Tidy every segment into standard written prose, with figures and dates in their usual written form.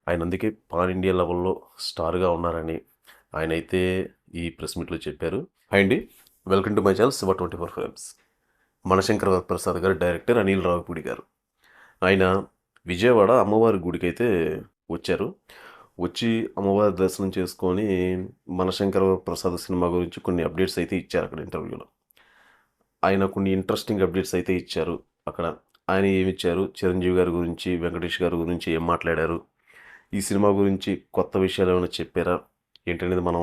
ఆయన అందుకే pan India లెవెల్‌లో స్టార్‌గా ఉన్నారని ఆయనైతే ఈ ప్రెస్ మీట్‌లో చెప్పారు. హాయ్ అండి. వెల్కమ్ టు మై ఛానల్ 'శివ24 ఫిల్మ్స్'. మనశంకర వరప్రసాద్ గారు డైరెక్టర్, అనిల్ రావిపూడి గారు. ఆయన విజయవాడ అమ్మవారి గుడికైతే వచ్చారు. వచ్చి అమ్మవారి దర్శనం చేసుకొని మనశంకర వరప్రసాద్ సినిమా గురించి కొన్ని అప్డేట్స్ అయితే ఇచ్చారు అక్కడ ఇంటర్వ్యూలో. ఆయన కొన్ని ఇంట్రెస్టింగ్ అప్డేట్స్ అయితే ఇచ్చారు అక్కడ. ఆయన ఏమిచ్చారు, చిరంజీవి గారి గురించి, వెంకటేష్ గారి గురించి ఏం మాట్లాడారు, ఈ సినిమా గురించి కొత్త విషయాలు ఏమైనా చెప్పారా ఏంటనేది మనం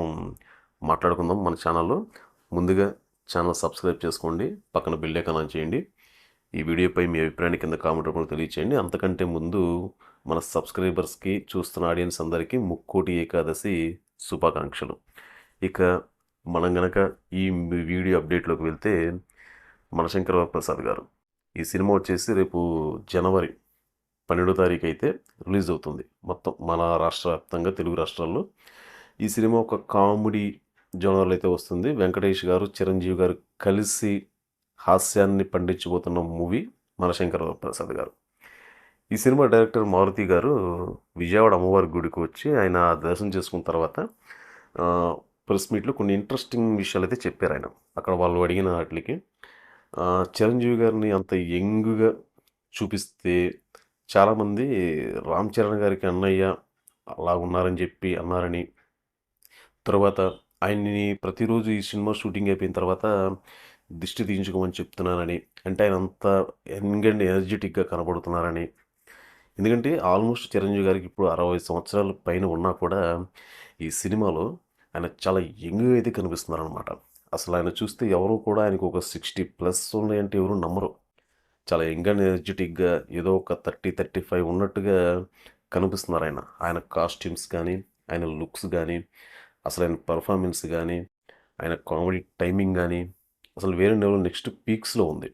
మాట్లాడుకుందాం మన ఛానల్లో. ముందుగా ఛానల్ సబ్స్క్రైబ్ చేసుకోండి, పక్కన బెల్ ఐకాన్ ఆన్ చేయండి. ఈ వీడియోపై మీ అభిప్రాయాన్ని కింద కామెంట్ రూపంలో తెలియచేయండి. అంతకంటే ముందు మన సబ్స్క్రైబర్స్కి, చూస్తున్న ఆడియన్స్ అందరికీ ముక్కోటి ఏకాదశి శుభాకాంక్షలు. ఇక మనం గనక ఈ వీడియో అప్డేట్లోకి వెళ్తే, మనశంకర ప్రసాద్ గారు ఈ సినిమా వచ్చేసి రేపు జనవరి 12వ తారీఖు అయితే రిలీజ్ అవుతుంది మొత్తం మన రాష్ట్ర వ్యాప్తంగా, తెలుగు రాష్ట్రాల్లో. ఈ సినిమా ఒక కామెడీ జోనర్లో అయితే వస్తుంది. వెంకటేష్ గారు, చిరంజీవి గారు కలిసి హాస్యాన్ని పండించబోతున్న మూవీ మనశంకర ప్రసాద్ గారు. ఈ సినిమా డైరెక్టర్ మారుతి గారు విజయవాడ అమ్మవారి గుడికి వచ్చి ఆయన దర్శనం చేసుకున్న తర్వాత ప్రెస్ మీట్లో కొన్ని ఇంట్రెస్టింగ్ విషయాలు అయితే చెప్పారు ఆయన. అక్కడ వాళ్ళు అడిగిన వాటికి చిరంజీవి గారిని అంత యంగ్గా చూపిస్తే చాలామంది రామ్ చరణ్ గారికి అన్నయ్య అలా ఉన్నారని చెప్పి అన్నారని, తర్వాత ఆయన్ని ప్రతిరోజు ఈ సినిమా షూటింగ్ అయిపోయిన తర్వాత దిష్టి తీయించుకోమని చెప్తున్నానని, అంటే ఆయన అంత యంగ్ అండ్ ఎనర్జెటిక్గా కనబడుతున్నారని. ఎందుకంటే ఆల్మోస్ట్ చిరంజీవి గారికి ఇప్పుడు 60 సంవత్సరాల పైన ఉన్నా కూడా ఈ సినిమాలో ఆయన చాలా యంగ్గా అయితే కనిపిస్తున్నారనమాట. అసలు ఆయన చూస్తే ఎవరు కూడా ఆయనకు ఒక 60+ ఉన్నాయంటే ఎవరు నమ్మరు. చాలా యంగ్ అండ్ ఎనర్జెటిక్గా ఏదో ఒక 30-35 ఉన్నట్టుగా కనిపిస్తున్నారు ఆయన. ఆయన కాస్ట్యూమ్స్ కానీ, ఆయన లుక్స్ కానీ, అసలు ఆయన పర్ఫార్మెన్స్ కానీ, ఆయన కామెడీ టైమింగ్ కానీ అసలు వేరే లెవెల్, నెక్స్ట్ పీక్స్లో ఉంది.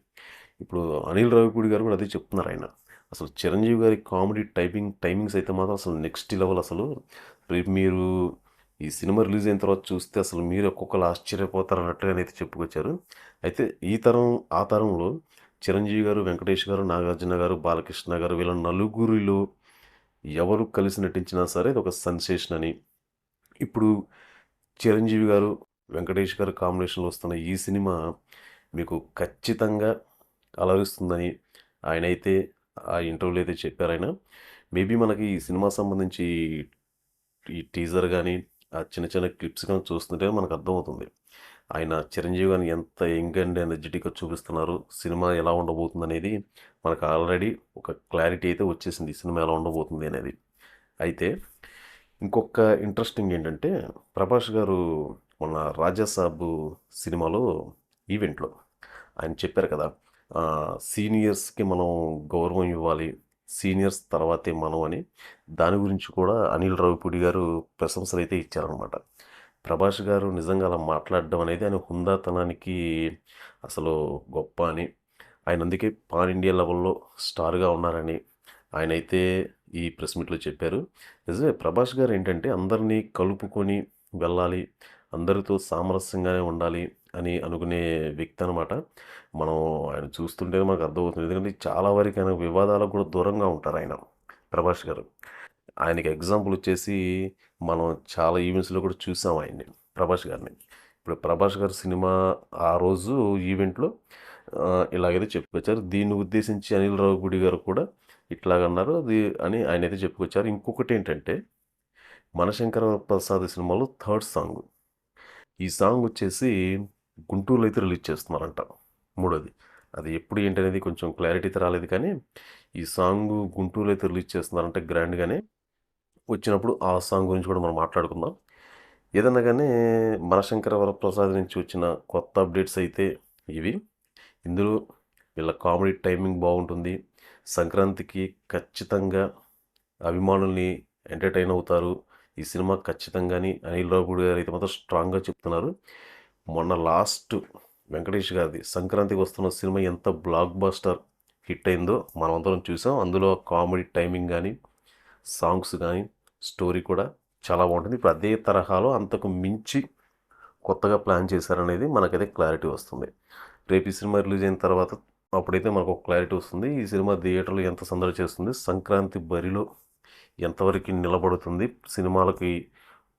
ఇప్పుడు అనిల్ రావిపూడి గారు కూడా అదే చెప్తున్నారు ఆయన. అసలు చిరంజీవి గారి కామెడీ టైమింగ్స్ అయితే మాత్రం అసలు నెక్స్ట్ లెవెల్. అసలు రేపు మీరు ఈ సినిమా రిలీజ్ అయిన తర్వాత చూస్తే అసలు మీరు ఒక్కొక్కరు ఆశ్చర్యపోతారు అన్నట్టుగానైతే చెప్పుకొచ్చారు. అయితే ఈ తరం ఆ తరంలో చిరంజీవి గారు, వెంకటేష్ గారు, నాగార్జున గారు, బాలకృష్ణ గారు వీళ్ళ నలుగురిలో ఎవరు కలిసి నటించినా సరే ఇది ఒక సెన్సేషన్ అని. ఇప్పుడు చిరంజీవి గారు, వెంకటేష్ గారు కాంబినేషన్లో వస్తున్న ఈ సినిమా మీకు ఖచ్చితంగా అలరిస్తుందని ఆయనైతే ఆ ఇంటర్వ్యూలో అయితే చెప్పారు ఆయన. మేబీ మనకి ఈ సినిమా సంబంధించి ఈ టీజర్ కానీ, ఆ చిన్న చిన్న క్లిప్స్ కానీ చూస్తుంటే మనకు అర్థమవుతుంది. ఆయన చిరంజీవి గారిని ఎంత యంగ్ అండ్ ఎనర్జెటిక్గా చూపిస్తున్నారు, సినిమా ఎలా ఉండబోతుంది అనేది మనకు ఆల్రెడీ ఒక క్లారిటీ అయితే వచ్చేసింది, ఈ సినిమా ఎలా ఉండబోతుంది అనేది. అయితే ఇంకొక ఇంట్రెస్టింగ్ ఏంటంటే, ప్రభాస్ గారు మొన్న రాజాసాబు సినిమాలో ఈవెంట్లో ఆయన చెప్పారు కదా, సీనియర్స్కి మనం గౌరవం ఇవ్వాలి, సీనియర్స్ తర్వాతే మనం అని. దాని గురించి కూడా అనిల్ రావిపూడి గారు ప్రశంసలు అయితే ఇచ్చారనమాట. ప్రభాస్ గారు నిజంగా అలా మాట్లాడడం అనేది ఆయన హుందాతనానికి అసలు గొప్ప అని. ఆయన అందుకే పాన్ ఇండియా లెవెల్‌లో స్టార్‌గా ఉన్నారని ఆయనైతే ఈ ప్రెస్ మీట్‌లో చెప్పారు. నిజమే, ప్రభాస్ గారు ఏంటంటే అందరినీ కలుపుకొని వెళ్ళాలి, అందరితో సామరస్యంగానే ఉండాలి అని అనుకునే వ్యక్తి అనమాట. మనం ఆయన చూస్తుంటేనే మనకు అర్థమవుతుంది. ఎందుకంటే చాలా వరకు ఆయన వివాదాలకు కూడా దూరంగా ఉంటారు ఆయన, ప్రభాస్ గారు. ఆయనకి ఎగ్జాంపుల్ వచ్చేసి మనం చాలా ఈవెంట్స్‌లో కూడా చూసాం ఆయన్ని, ప్రభాస్ గారిని. ఇప్పుడు ప్రభాస్ గారి సినిమా ఆ రోజు ఈవెంట్‌లో ఇలాగైతే చెప్పుకొచ్చారు. దీన్ని ఉద్దేశించి అనిల్ రావిపూడి గారు కూడా ఇట్లాగన్నారు అది అని ఆయనైతే చెప్పుకొచ్చారు. ఇంకొకటేంటంటే, మనశంకర ప్రసాద్ సినిమాలో థర్డ్ సాంగ్. ఈ సాంగ్ వచ్చేసి గుంటూరులో అయితే రిలీజ్ చేస్తున్నారంట, మూడోది. అది ఎప్పుడు ఏంటనేది కొంచెం క్లారిటీ అయితే రాలేదు కానీ, ఈ సాంగు గుంటూరులో అయితే రిలీజ్ చేస్తున్నారంటే గ్రాండ్‌గానే. వచ్చినప్పుడు ఆ సాంగ్ గురించి కూడా మనం మాట్లాడుకుందాం. ఏదన్నా గానీ మనశంకర వరప్రసాద్ నుంచి వచ్చిన కొత్త అప్డేట్స్ అయితే ఇవి. ఇందులో వీళ్ళ కామెడీ టైమింగ్ బాగుంటుంది. సంక్రాంతికి ఖచ్చితంగా అభిమానుల్ని ఎంటర్టైన్ అవుతారు ఈ సినిమా ఖచ్చితంగాని అనిల్ రావిపూడి గారు అయితే మాత్రం స్ట్రాంగ్గా చెప్తున్నారు. మొన్న లాస్ట్ వెంకటేష్ గారిది సంక్రాంతికి వస్తున్న సినిమా ఎంత బ్లాక్ బస్టర్ హిట్ అయిందో మనం అందరం చూసాం. అందులో కామెడీ టైమింగ్ కానీ, సాంగ్స్ కానీ, స్టోరీ కూడా చాలా బాగుంటుంది. ఇప్పుడు అదే తరహాలో అంతకు మించి కొత్తగా ప్లాన్ చేశారనేది మనకైతే క్లారిటీ వస్తుంది. రేపు ఈ సినిమా రిలీజ్ అయిన తర్వాత అప్పుడైతే మనకు ఒక క్లారిటీ వస్తుంది. ఈ సినిమా థియేటర్లో ఎంత సందడి చేస్తుంది, సంక్రాంతి బరిలో ఎంతవరకు నిలబడుతుంది, సినిమాలకి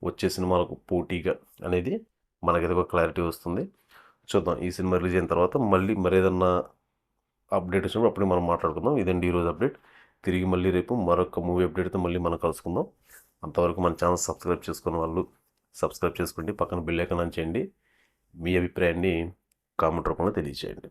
వచ్చే సినిమాలకు పోటీగా అనేది మనకి ఏదో ఒక క్లారిటీ వస్తుంది. చూద్దాం. ఈ సినిమా రిలీజ్ అయిన తర్వాత మళ్ళీ మరేదన్నా అప్డేట్ వచ్చినప్పుడు అప్పుడే మనం మాట్లాడుకుందాం. ఇదండి ఈరోజు అప్డేట్. తిరిగి మళ్ళీ రేపు మరొక మూవీ అప్డేట్తో మళ్ళీ మనం కలుసుకుందాం. అంతవరకు మన ఛానల్ సబ్స్క్రైబ్ చేసుకున్న వాళ్ళు సబ్స్క్రైబ్ చేసుకోండి, పక్కన బెల్ ఐకాన్ ఆన్ చేయండి. మీ అభిప్రాయాన్ని కామెంట్ రూపంలో తెలియజేయండి.